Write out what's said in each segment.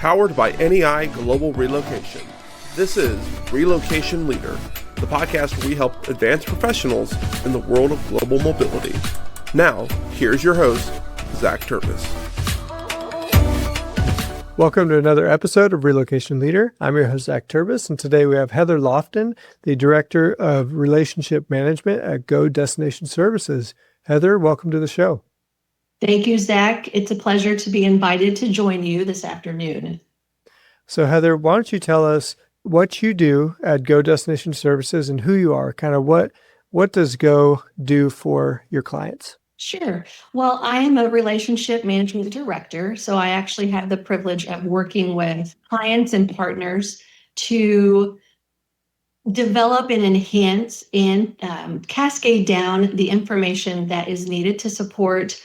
powered by NEI Global Relocation. This is Relocation Leader, the podcast where we help advanced professionals in the world of global mobility. Now, here's your host, Zach Turbis. Welcome to another episode of Relocation Leader. I'm your host, Zach Turbis, and today we have Heather Lofton, the Director of Relationship Management at Go Destination Services. Heather, welcome to the show. Thank you, Zach. It's a pleasure to be invited to join you this afternoon. So Heather, why don't you tell us what you do at Go Destination Services and who you are? Kind of what does Go do for your clients? Sure. Well, I am a relationship management director, so I actually have the privilege of working with clients and partners to develop and enhance and cascade down the information that is needed to support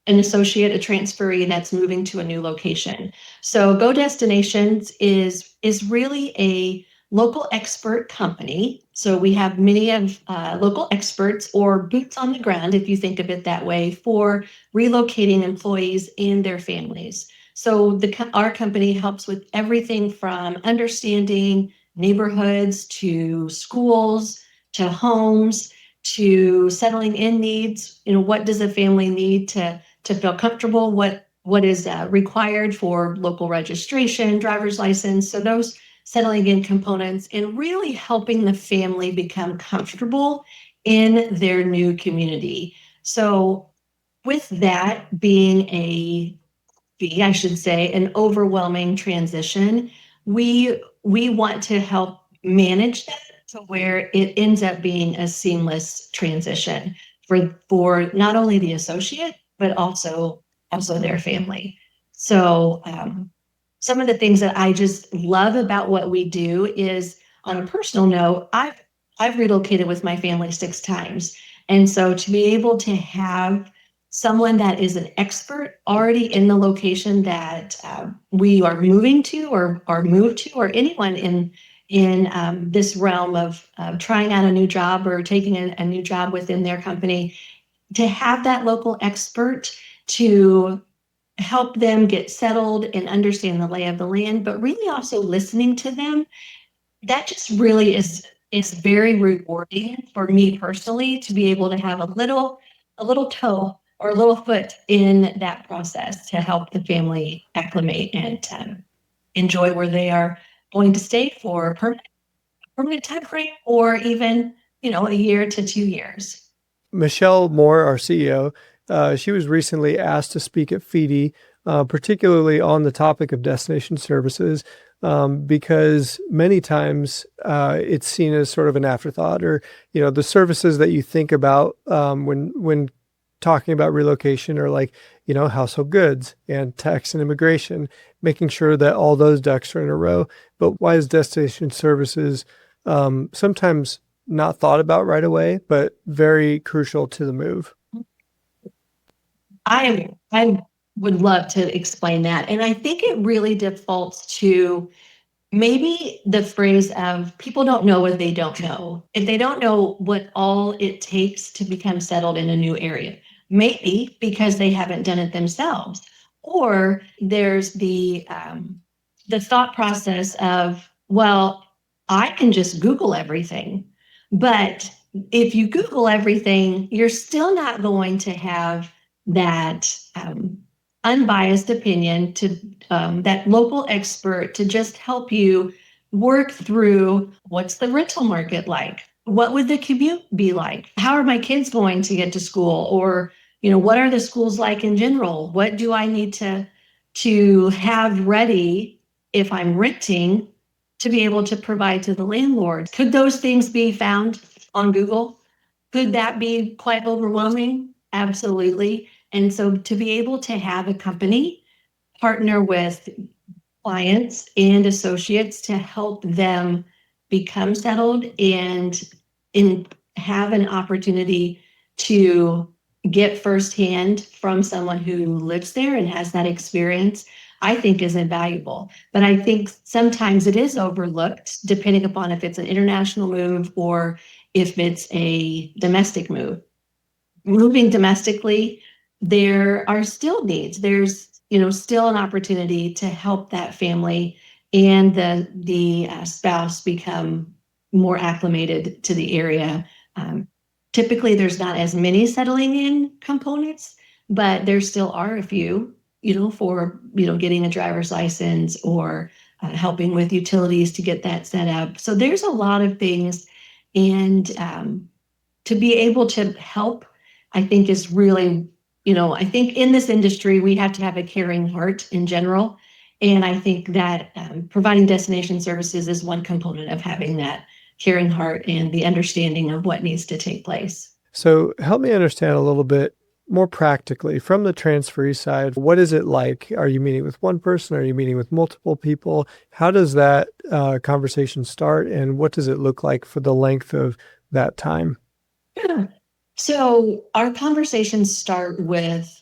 an associate, a transferee that's moving to a new location. So Go Destinations is really a local expert company. So we have many of local experts or boots on the ground, if you think of it that way, for relocating employees and their families. So our company helps with everything from understanding neighborhoods to schools to homes to settling in needs. What does a family need to feel comfortable? What is required for local registration, driver's license? So those settling in components and really helping the family become comfortable in their new community. So with that being an overwhelming transition, we want to help manage that to where it ends up being a seamless transition for not only the associate, but also their family. So some of the things that I just love about what we do is, on a personal note, I've relocated with my family 6 times. And so to be able to have someone that is an expert already in the location that we are moving to or moved to, or anyone in this realm of trying out a new job or taking a new job within their company, to have that local expert to help them get settled and understand the lay of the land, but really also listening to them, that just really is very rewarding for me personally, to be able to have a little toe or a little foot in that process to help the family acclimate and enjoy where they are going to stay for permanent time frame, or even, a year to 2 years. Michelle Moore, our CEO, she was recently asked to speak at FIDI, particularly on the topic of destination services, because many times it's seen as sort of an afterthought, or, the services that you think about when talking about relocation are like, household goods and tax and immigration, making sure that all those ducks are in a row. But why is destination services sometimes not thought about right away, but very crucial to the move? I would love to explain that. And I think it really defaults to maybe the phrase of people don't know what they don't know. If they don't know what all it takes to become settled in a new area, maybe because they haven't done it themselves. Or there's the thought process of, well, I can just Google everything. But if you Google everything, you're still not going to have that unbiased opinion to that local expert to just help you work through what's the rental market like? What would the commute be like? How are my kids going to get to school? Or, what are the schools like in general? What do I need to have ready if I'm renting to be able to provide to the landlord? Could those things be found on Google? Could that be quite overwhelming? Absolutely. And so to be able to have a company partner with clients and associates to help them become settled and have an opportunity to get firsthand from someone who lives there and has that experience, I think is invaluable. But I think sometimes it is overlooked, depending upon if it's an international move or if it's a domestic move. Moving domestically, there are still needs. There's still an opportunity to help that family and the spouse become more acclimated to the area. Typically, there's not as many settling in components, but there still are a few, for, getting a driver's license or helping with utilities to get that set up. So there's a lot of things. And to be able to help, I think is really, I think in this industry, we have to have a caring heart in general. And I think that providing destination services is one component of having that caring heart and the understanding of what needs to take place. So help me understand a little bit more practically from the transferee side. What is it like? Are you meeting with one person? Are you meeting with multiple people? How does that conversation start? And what does it look like for the length of that time? Yeah. So our conversations start with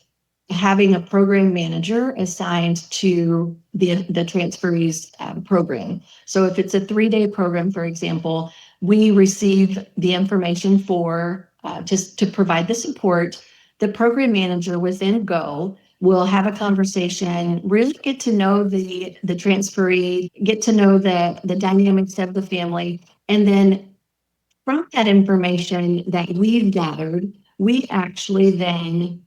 having a program manager assigned to the transferees program. So if it's a 3-day program, for example, we receive the information for just to provide the support. The program manager within Go will have a conversation, really get to know the transferee, get to know the dynamics of the family, and then from that information that we've gathered, we actually then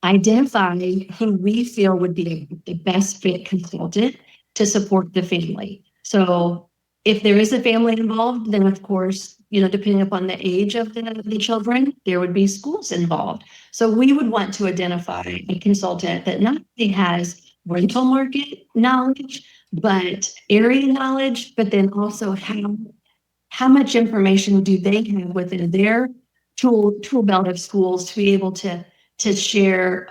identify who we feel would be the best fit consultant to support the family. So if there is a family involved, then of course, depending upon the age of the children, there would be schools involved. So we would want to identify a consultant that not only has rental market knowledge, but area knowledge, but then also how much information do they have within their tool belt of schools to be able to share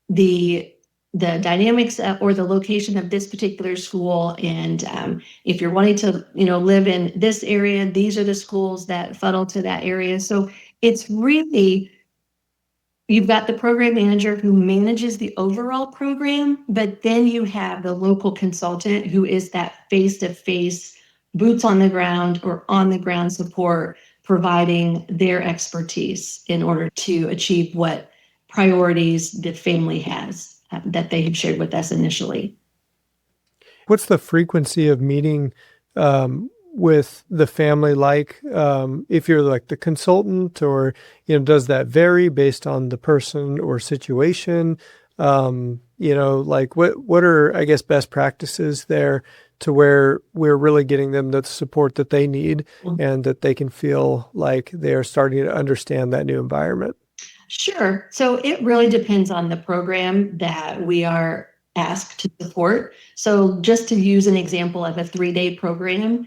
the dynamics or the location of this particular school. And if you're wanting to live in this area, these are the schools that funnel to that area. So it's really, you've got the program manager who manages the overall program, but then you have the local consultant who is that face-to-face, boots on the ground or on the ground support, providing their expertise in order to achieve what priorities the family has that they had shared with us initially. What's the frequency of meeting with the family like? If you're like the consultant, or does that vary based on the person or situation? Like what are, I guess, best practices there to where we're really getting them the support that they need and that they can feel like they're starting to understand that new environment? Sure. So it really depends on the program that we are asked to support. So just to use an example of a 3-day program,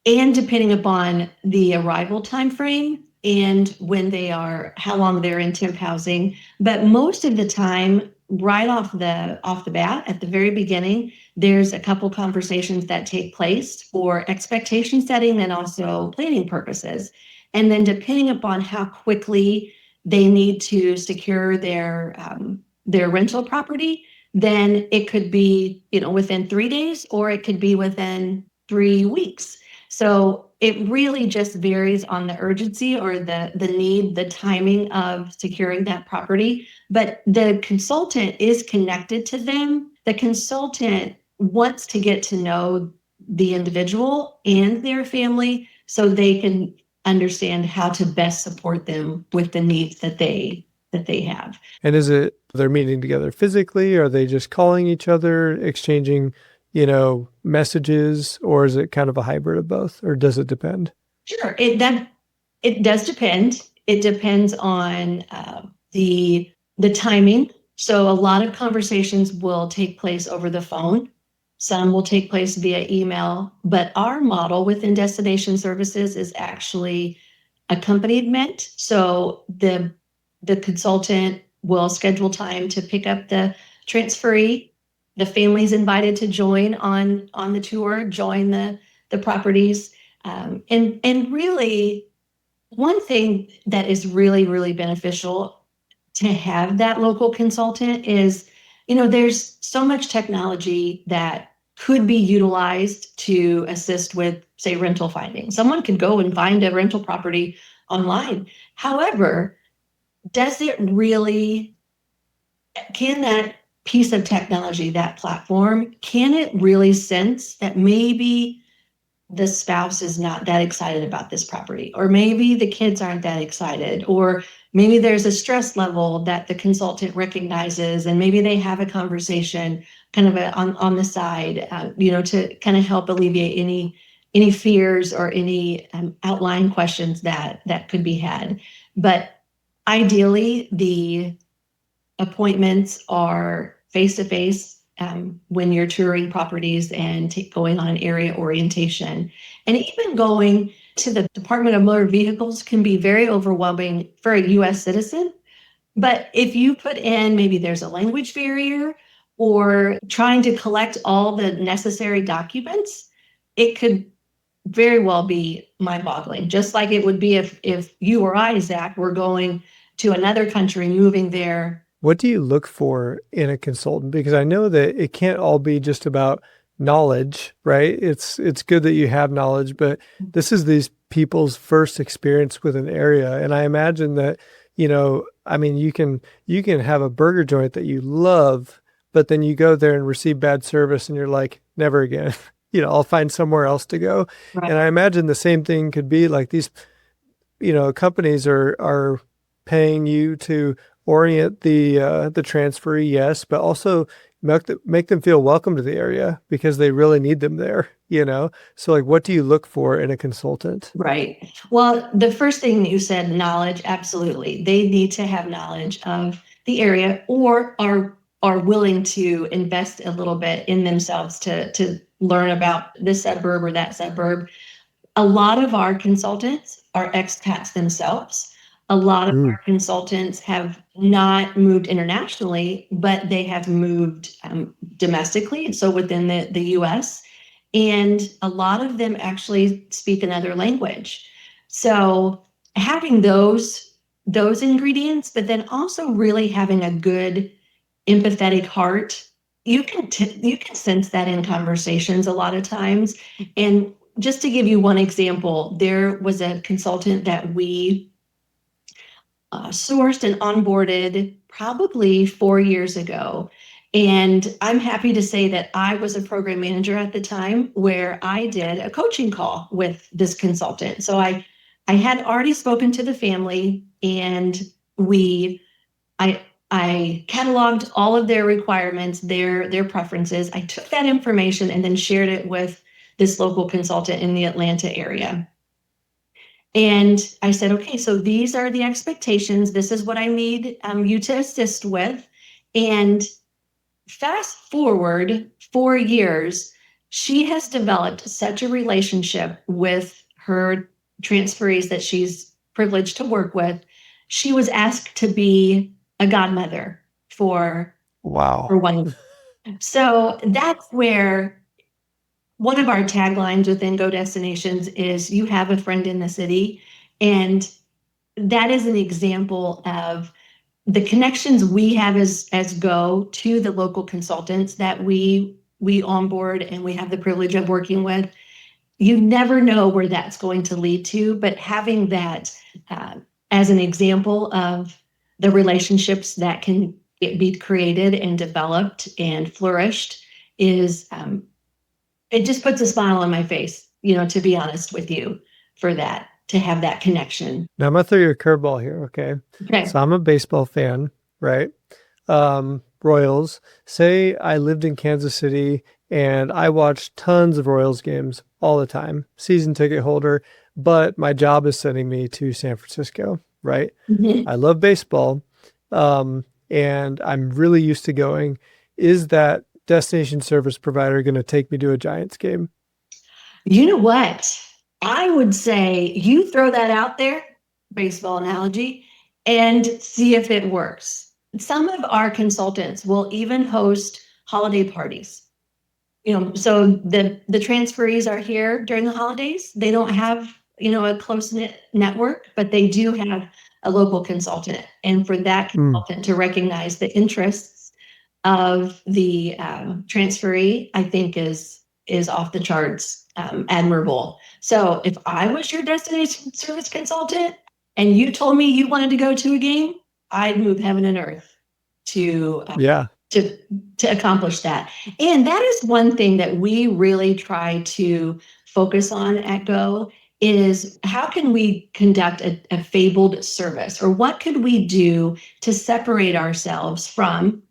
and depending upon the arrival time frame and when they are, how long they're in temp housing, but most of the time, right off the bat, at the very beginning, there's a couple conversations that take place for expectation setting and also planning purposes. And then depending upon how quickly they need to secure their rental property, then it could be within 3 days, or it could be within 3 weeks. So it really just varies on the urgency or the need, the timing of securing that property. But the consultant is connected to them. The consultant wants to get to know the individual and their family so they can understand how to best support them with the needs that they have. And is it they're meeting together physically? Are they just calling each other, exchanging messages, or is it kind of a hybrid of both, or does it depend? Sure, it does depend. It depends on the timing. So a lot of conversations will take place over the phone. Some will take place via email, but our model within Destination Services is actually accompaniment. So the consultant will schedule time to pick up the transferee. The family's invited to join on the tour, join the properties. And really, one thing that is really, really beneficial to have that local consultant is, there's so much technology that could be utilized to assist with, say, rental finding. Someone could go and find a rental property online. However, can that piece of technology, that platform, can it really sense that maybe the spouse is not that excited about this property, or maybe the kids aren't that excited, or maybe there's a stress level that the consultant recognizes, and maybe they have a conversation kind of on the side, to kind of help alleviate any fears or any outlying questions that could be had. But ideally, the appointments are face-to-face when you're touring properties and going on an area orientation. And even going to the Department of Motor Vehicles can be very overwhelming for a U.S. citizen. But if you put in, maybe there's a language barrier or trying to collect all the necessary documents, it could very well be mind-boggling, just like it would be if you or I, Zach, were going to another country, moving there. What do you look for in a consultant? Because I know that it can't all be just about knowledge, right? It's good that you have knowledge, but this is these people's first experience with an area. And I imagine that, you can have a burger joint that you love, but then you go there and receive bad service and you're like, never again. I'll find somewhere else to go. Right. And I imagine the same thing could be like these, companies are paying you to orient the transferee, yes, but also make them feel welcome to the area because they really need them there, So like, what do you look for in a consultant? Right. Well, the first thing that you said, knowledge, absolutely. They need to have knowledge of the area or are willing to invest a little bit in themselves to learn about this suburb or that suburb. A lot of our consultants are expats themselves. A lot of our consultants have not moved internationally, but they have moved domestically, so within the U.S., and a lot of them actually speak another language. So having those ingredients, but then also really having a good empathetic heart, you can sense that in conversations a lot of times. And just to give you one example, there was a consultant that we sourced and onboarded probably 4 years ago. And I'm happy to say that I was a program manager at the time where I did a coaching call with this consultant. So I had already spoken to the family, and I cataloged all of their requirements, their preferences. I took that information and then shared it with this local consultant in the Atlanta area. And I said, okay, so these are the expectations. This is what I need you to assist with. And fast forward 4 years, she has developed such a relationship with her transferees that she's privileged to work with. She was asked to be a godmother for one. So that's where one of our taglines within Go Destinations is "You have a friend in the city." And that is an example of the connections we have as Go to the local consultants that we onboard and we have the privilege of working with. You never know where that's going to lead to, but having that as an example of the relationships that can be created and developed and flourished is it just puts a smile on my face, to be honest with you, for that, to have that connection. Now I'm gonna throw you a curveball here, okay? Okay. So I'm a baseball fan, right? Royals. Say I lived in Kansas City and I watched tons of Royals games all the time, season ticket holder, but my job is sending me to San Francisco, right? Mm-hmm. I love baseball, and I'm really used to going. Is that destination service provider going to take me to a Giants game? You know what? I would say you throw that out there, baseball analogy, and see if it works. Some of our consultants will even host holiday parties. So the transferees are here during the holidays. They don't have, a close-knit network, but they do have a local consultant. And for that consultant to recognize the interests of the transferee, I think is off the charts, admirable. So if I was your destination service consultant and you told me you wanted to go to a game, I'd move heaven and earth to to accomplish that. And that is one thing that we really try to focus on at Go is how can we conduct a fabled service, or what could we do to separate ourselves from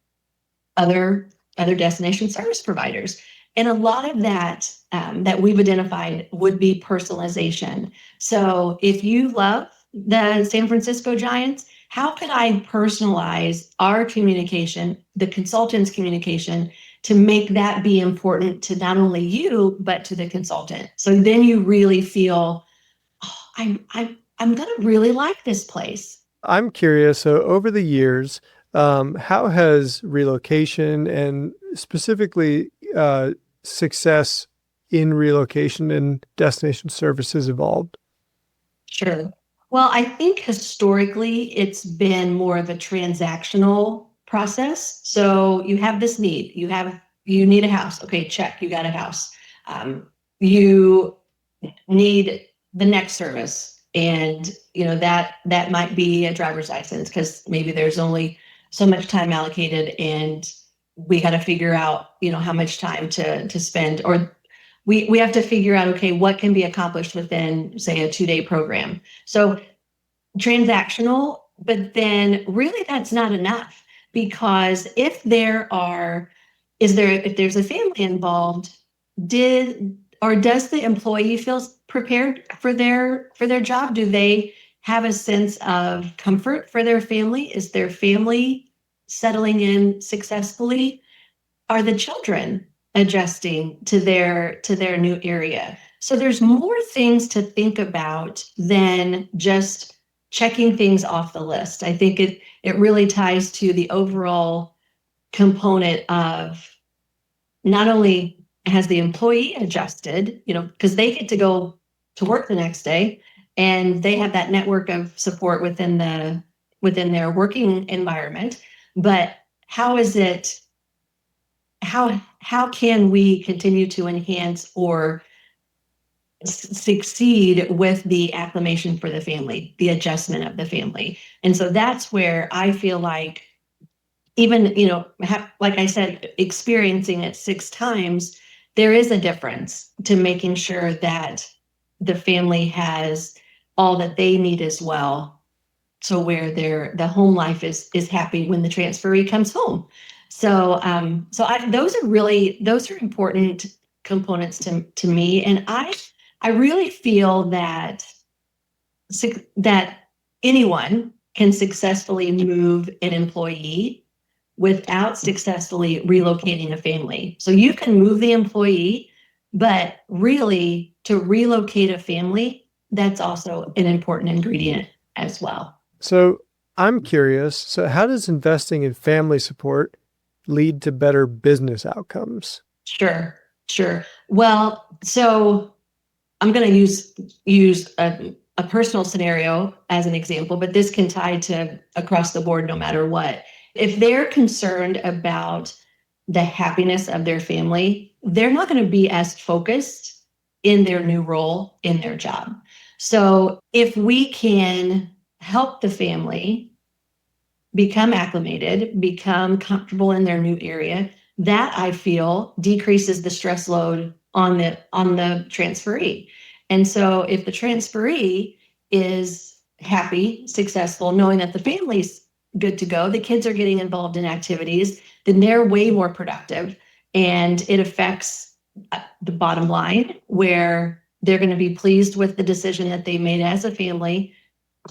other destination service providers. And a lot of that that we've identified would be personalization. So if you love the San Francisco Giants, how could I personalize our communication, the consultant's communication, to make that be important to not only you, but to the consultant? So then you really feel, oh, I'm going to really like this place. I'm curious. So over the years, how has relocation and specifically success in relocation and destination services evolved? Sure. Well, I think historically it's been more of a transactional process. So you have this need, you need a house. Okay, check, you got a house. You need the next service, and that might be a driver's license because maybe there's only so much time allocated, and we got to figure out how much time to spend, or we have to figure out, okay, what can be accomplished within, say, a 2-day program. So transactional, but then really that's not enough, because if there's a family involved, does the employee feel prepared for their job? Do they have a sense of comfort for their family? Is their family settling in successfully? Are the children adjusting to their new area? So there's more things to think about than just checking things off the list. I think it really ties to the overall component of not only has the employee adjusted, because they get to go to work the next day and they have that network of support within their working environment, but how can we continue to enhance or succeed with the acclimation for the family, the adjustment of the family? And so that's where I feel like, even, like I said, experiencing it 6 times, there is a difference to making sure that the family has all that they need as well. So where the home life is happy when the transferee comes home. So those are important components to me. And I really feel that anyone can successfully move an employee without successfully relocating a family. So you can move the employee, but really to relocate a family, that's also an important ingredient as well. So I'm curious. So how does investing in family support lead to better business outcomes? Sure. Well, so I'm going to use a personal scenario as an example, but this can tie to across the board no matter what. If they're concerned about the happiness of their family, they're not going to be as focused in their new role in their job. So if we can help the family become acclimated, become comfortable in their new area, that I feel decreases the stress load on the transferee. And so if the transferee is happy, successful, knowing that the family's good to go, the kids are getting involved in activities, then they're way more productive. And it affects the bottom line, where they're going to be pleased with the decision that they made as a family.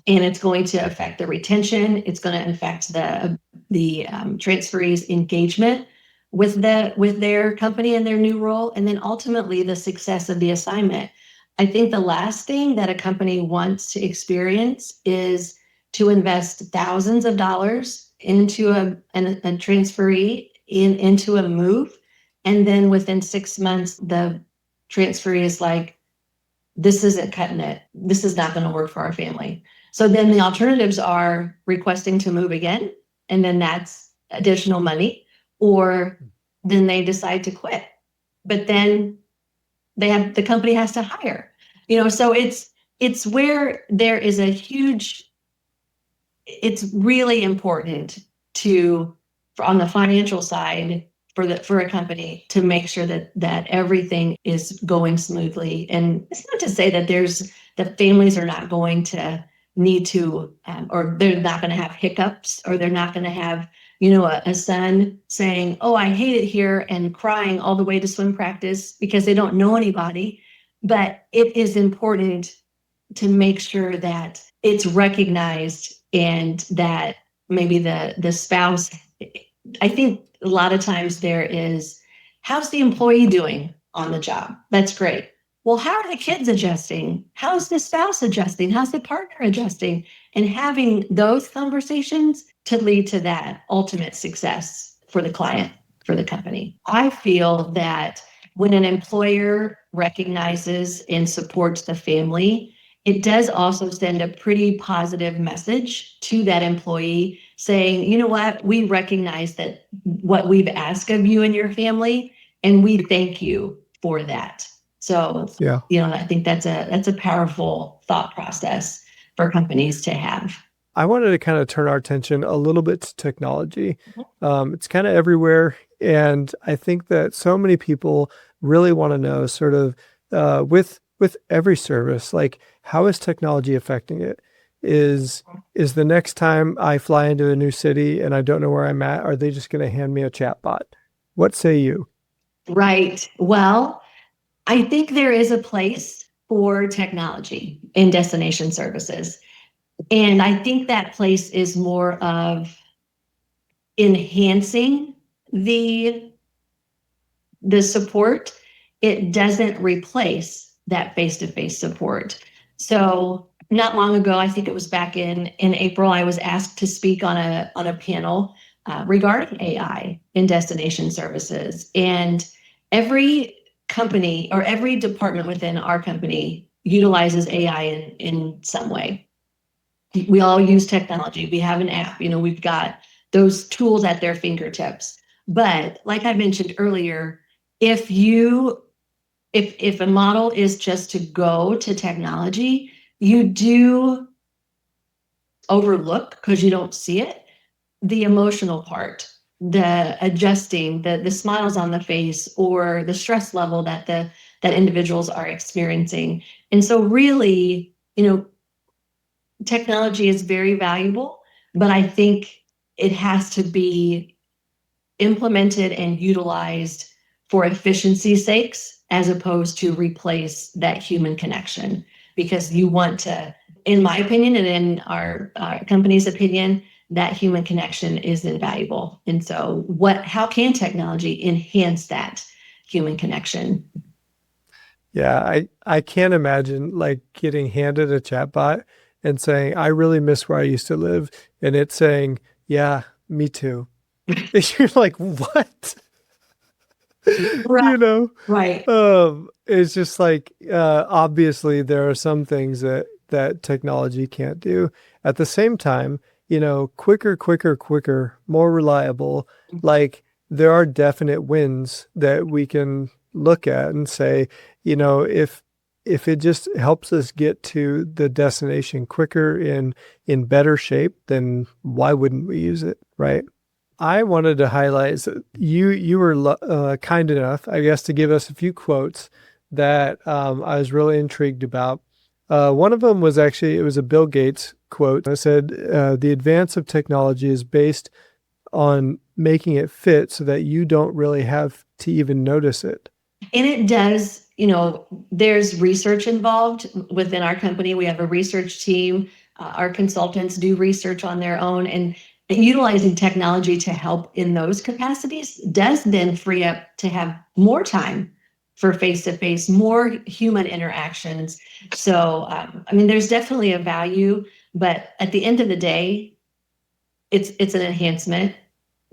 And it's going to affect the retention. It's going to affect the transferee's engagement with their company and their new role, and then ultimately the success of the assignment. I think the last thing that a company wants to experience is to invest thousands of dollars into a transferee into a move, and then within 6 months the transferee is like, this isn't cutting it. This is not going to work for our family. So then the alternatives are requesting to move again, and then that's additional money, or then they decide to quit. But then the company has to hire. So it's where there is it's really important to on the financial side for a company to make sure that everything is going smoothly. And it's not to say that that families are not going to need to, or they're not going to have hiccups, or they're not going to have, a son saying, "Oh, I hate it here," and crying all the way to swim practice because they don't know anybody. But it is important to make sure that it's recognized, and that maybe the spouse, I think a lot of times there is, how's the employee doing on the job? That's great. Well, how are the kids adjusting? How's the spouse adjusting? How's the partner adjusting? And having those conversations to lead to that ultimate success for the client, for the company. I feel that when an employer recognizes and supports the family, it does also send a pretty positive message to that employee saying, "You know what, we recognize that what we've asked of you and your family, and we thank you for that." So, Yeah. I think that's a powerful thought process for companies to have. I wanted to kind of turn our attention a little bit to technology. It's kind of everywhere. And I think that so many people really want to know sort of with every service, like, how is technology affecting it? Is the next time I fly into a new city and I don't know where I'm at, are they just going to hand me a chatbot? What say you? Right. Well, I think there is a place for technology in destination services. And I think that place is more of enhancing the support. It doesn't replace that face-to-face support. So not long ago, I think it was back in April, I was asked to speak on a panel regarding AI in destination services. And every company or every department within our company utilizes AI in some way. We all use technology. We have an app, we've got those tools at their fingertips. But like I mentioned earlier, if a model is just to go to technology, you do overlook, because you don't see it, the emotional part, the adjusting, the smiles on the face, or the stress level that individuals are experiencing. And so really, technology is very valuable, but I think it has to be implemented and utilized for efficiency's sakes, as opposed to replace that human connection. Because you want to, in my opinion, and in our company's opinion, that human connection is invaluable. And so how can technology enhance that human connection? Yeah, I can't imagine like getting handed a chatbot and saying, "I really miss where I used to live," and it's saying, "Yeah, me too." You're like, what? Right. Right. It's just like, obviously there are some things that technology can't do. At the same time, quicker, more reliable. Like, there are definite wins that we can look at and say, if it just helps us get to the destination quicker in better shape, then why wouldn't we use it, right? I wanted to highlight that you were kind enough, I guess, to give us a few quotes that I was really intrigued about. One of them was actually, it was a Bill Gates quote. It said, "The advance of technology is based on making it fit so that you don't really have to even notice it." And it does, there's research involved within our company. We have a research team. Our consultants do research on their own, and utilizing technology to help in those capacities does then free up to have more time for face-to-face, more human interactions. So, there's definitely a value, but at the end of the day, it's an enhancement.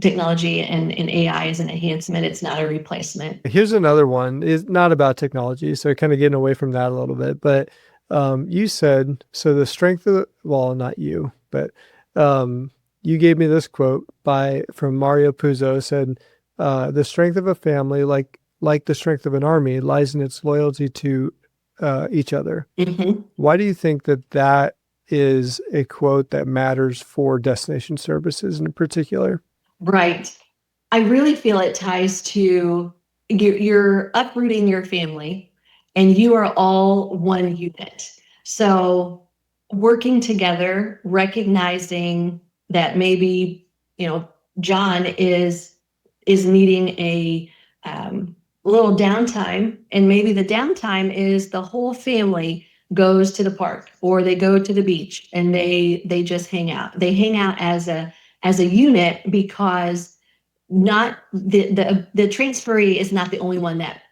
Technology and AI is an enhancement. It's not a replacement. Here's another one. It's not about technology, so kind of getting away from that a little bit. But you said, so the strength of well, not you, but you gave me this quote from Mario Puzo. Said, "The strength of a family, like the strength of an army, lies in its loyalty to each other." Mm-hmm. Why do you think that is a quote that matters for destination services in particular? Right. I really feel it ties to you're uprooting your family and you are all one unit. So working together, recognizing that maybe, you know, John is needing a little downtime, and maybe the downtime is the whole family goes to the park or they go to the beach and they just hang out. They hang out as a unit because not the transferee is not the only one that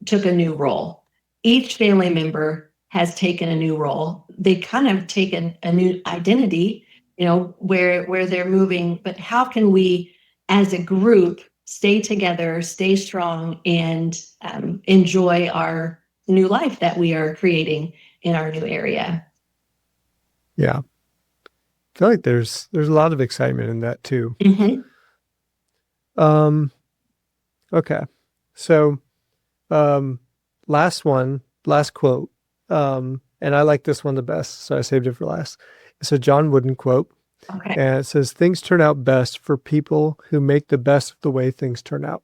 took a new role. Each family member has taken a new role. They kind of taken a new identity, you know, where they're moving. But how can we, as a group, stay together, stay strong, and enjoy our new life that we are creating in our new area? Yeah. I feel like there's a lot of excitement in that too. Mm-hmm. Um, okay. So, um, last quote. And I like this one the best, so I saved it for last. It's a John Wooden quote, Okay. and it says, "Things turn out best for people who make the best of the way things turn out."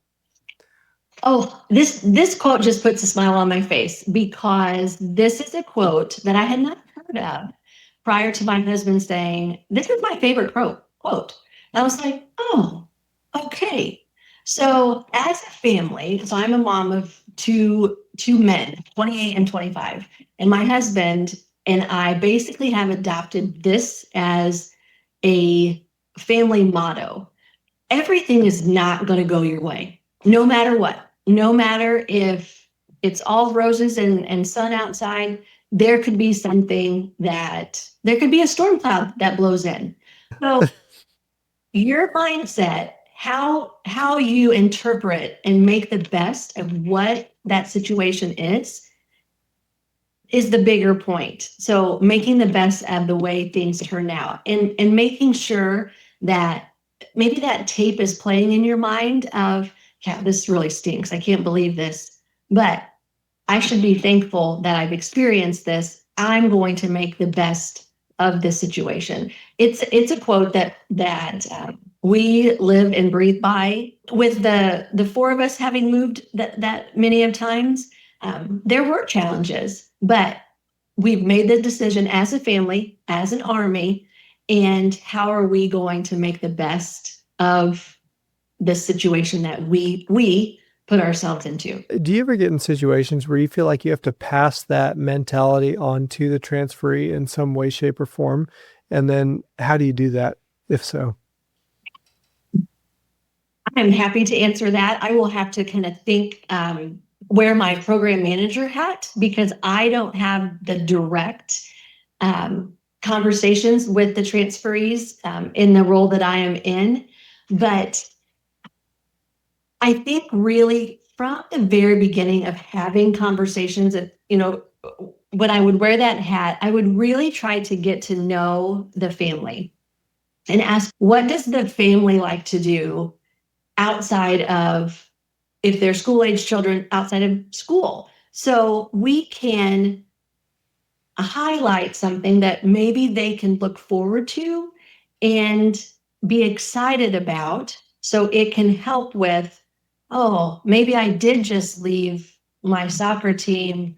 Oh, this quote just puts a smile on my face because this is a quote that I had not heard of prior to my husband saying, "This is my favorite quote." And I was like, "Oh, okay." So as a family, so I'm a mom of two men, 28 and 25, and my husband and I basically have adopted this as a family motto. Everything is not going to go your way, no matter what. No matter if it's all roses and sun outside, there could be something there could be a storm cloud that blows in. So your mindset, how you interpret and make the best of what that situation is the bigger point. So making the best of the way things turn out, and making sure that maybe that tape is playing in your mind of, yeah, this really stinks. I can't believe this, but I should be thankful that I've experienced this. I'm going to make the best of this situation. It's a quote that we live and breathe by. With the four of us having moved that many of times, there were challenges, but we've made the decision as a family, as an army, and how are we going to make the best of the situation that we put ourselves into? Do you ever get in situations where you feel like you have to pass that mentality on to the transferee in some way, shape, or form? And then how do you do that, if so? I'm happy to answer that. I will have to kind of think wear my program manager hat because I don't have the direct conversations with the transferees in the role that I am in. But I think really from the very beginning of having conversations, when I would wear that hat, I would really try to get to know the family and ask, what does the family like to do outside of, if they're school age children, outside of school? So we can highlight something that maybe they can look forward to and be excited about. So it can help with, oh, maybe I did just leave my soccer team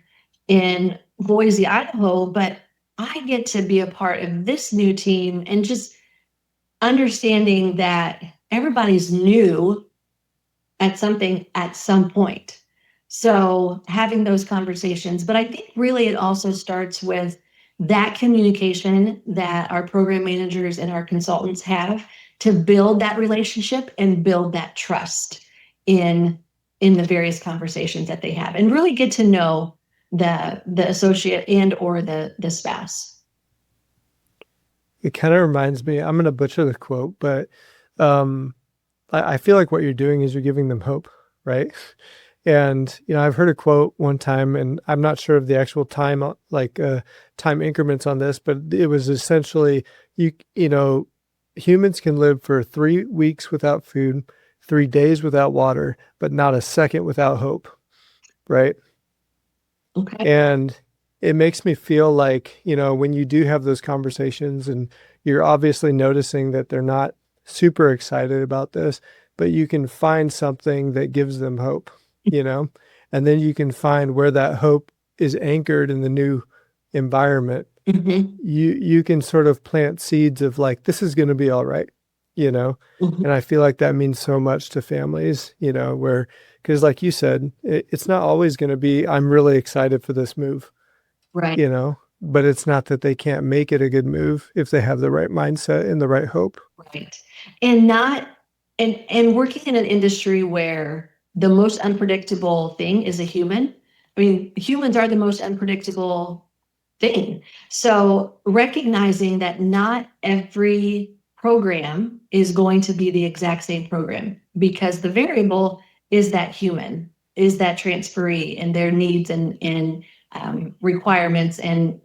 in Boise, Idaho, but I get to be a part of this new team, and just understanding that everybody's new at something at some point. So having those conversations, but I think really it also starts with that communication that our program managers and our consultants have to build that relationship and build that trust in the various conversations that they have, and really get to know the associate and or the spouse. It kind of reminds me, I'm going to butcher the quote, but um, I feel like what you're doing is you're giving them hope, right? And, I've heard a quote one time, and I'm not sure of the actual time, time increments on this, but it was essentially, humans can live for 3 weeks without food, 3 days without water, but not a second without hope, right? Okay. And it makes me feel like, when you do have those conversations and you're obviously noticing that they're not super excited about this, but you can find something that gives them hope, you know, and then you can find where that hope is anchored in the new environment. Mhm. You can sort of plant seeds of like, this is going to be all right, you know? Mhm. And I feel like that means so much to families, you know, where, because like you said, it's not always going to be, I'm really excited for this move, Right. you know, but it's not that they can't make it a good move if they have the right mindset and the right hope. Right. And not and working in an industry where the most unpredictable thing is a human. I mean, humans are the most unpredictable thing. So recognizing that not every program is going to be the exact same program because the variable is that human, is that transferee and their needs and requirements and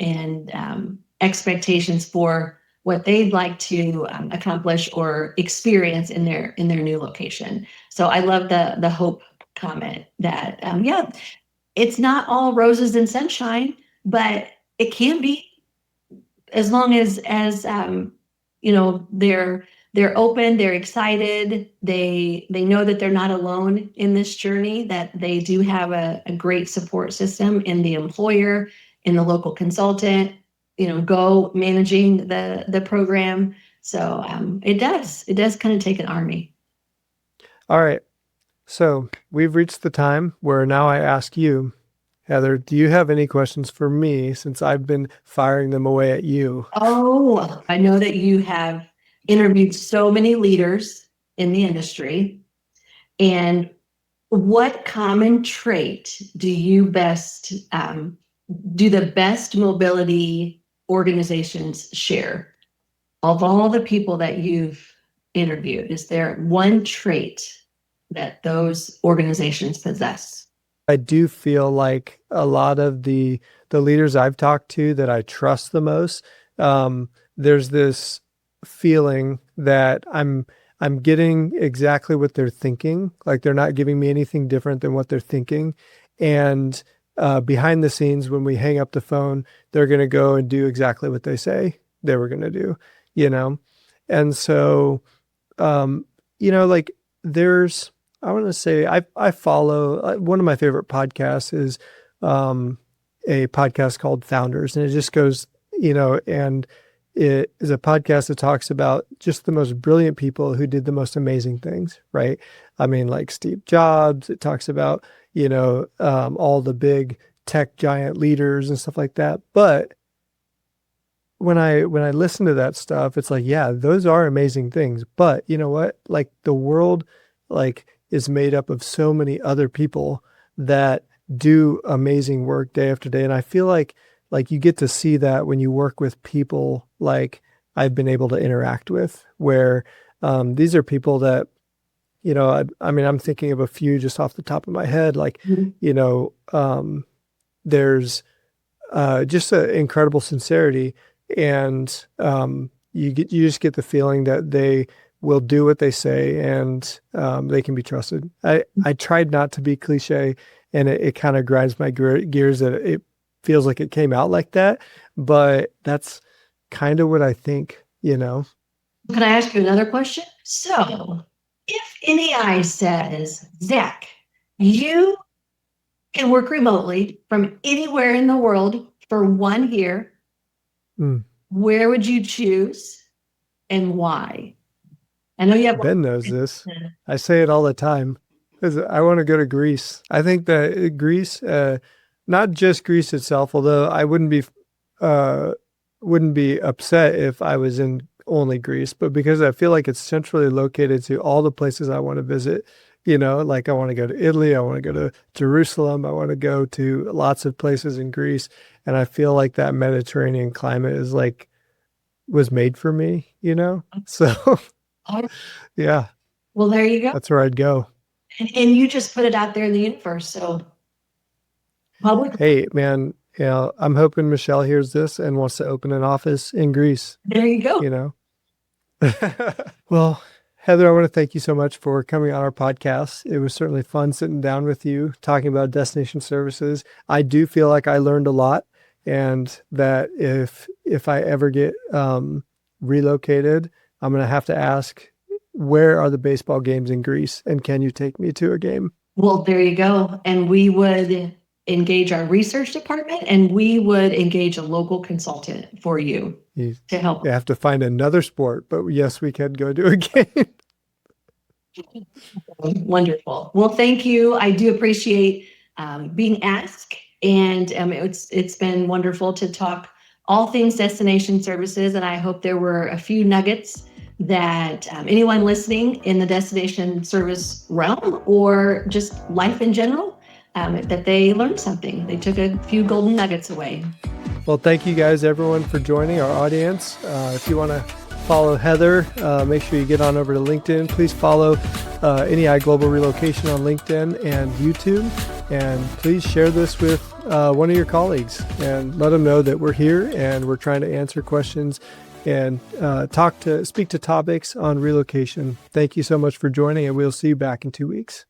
expectations for what they'd like to accomplish or experience in their new location. So I love the hope comment that yeah, it's not all roses and sunshine, but it can be as long as you know they're open, they're excited, they know that they're not alone in this journey, that they do have a great support system in the employer, in the local consultant, you know, go managing the program. So it does kind of take an army. All right. So we've reached the time where now I ask you, Heather, do you have any questions for me since I've been firing them away at you? Oh, I know that you have interviewed so many leaders in the industry. And what common trait do the best mobility organizations share? Of all the people that you've interviewed, is there one trait that those organizations possess? I do feel like a lot of the leaders I've talked to that I trust the most, there's this feeling that I'm getting exactly what they're thinking. Like they're not giving me anything different than what they're thinking. And behind the scenes, when we hang up the phone, they're going to go and do exactly what they say they were going to do, you know? And so, um, you know, like there's, I want to say I follow one of my favorite podcasts is um, a podcast called Founders, and it just goes, you know, and it is a podcast that talks about just the most brilliant people who did the most amazing things, right? I mean, like Steve Jobs. It talks about, you know, all the big tech giant leaders and stuff like that. But when I listen to that stuff, it's like, yeah, those are amazing things. But you know what? Like the world, like is made up of so many other people that do amazing work day after day. And I feel like you get to see that when you work with people like I've been able to interact with, where these are people that, you know, I mean, I'm thinking of a few just off the top of my head, like, Mhm. you know, there's just an incredible sincerity, and you just get the feeling that they will do what they say, and they can be trusted. I tried not to be cliche, and it kind of grinds my gears that it feels like it came out like that, but that's kind of what I think, you know. Can I ask you another question? So, if NEI says, Zach, you can work remotely from anywhere in the world for 1 year, Mm. where would you choose and why? I know you have. Ben knows this. I say it all the time because I want to go to Greece. I think that Greece, not just Greece itself, although I uh, wouldn't be upset if I was in only Greece, but because I feel like it's centrally located to all the places I want to visit. You know, like I want to go to Italy, I want to go to Jerusalem, I want to go to lots of places in Greece, and I feel like that Mediterranean climate is like was made for me. You know, so Oh, yeah. well, there you go. That's where I'd go. And you just put it out there in the universe. So, public, Hey, man, you know, I'm hoping Michelle hears this and wants to open an office in Greece, there you go. you know? Well, Heather, I want to thank you so much for coming on our podcast. It was certainly fun sitting down with you, talking about destination services. I do feel like I learned a lot, and that if I ever get relocated, I'm going to have to ask where are the baseball games in Greece, and can you take me to a game? Well, there you go. And we would engage our research department, and we would engage a local consultant for you to help. You have to find another sport, but yes, we can go to a game. Wonderful. Well, thank you. I do appreciate being asked, and it's been wonderful to talk all things destination services. And I hope there were a few nuggets that anyone listening in the destination service realm or just life in general, that they learned something. They took a few golden nuggets away. Well, thank you guys, everyone, for joining our audience. If you want to follow Heather, make sure you get on over to LinkedIn. Please follow NEI Global Relocation on LinkedIn and YouTube. And please share this with one of your colleagues and let them know that we're here and we're trying to answer questions and speak to topics on relocation. Thank you so much for joining, and we'll see you back in 2 weeks.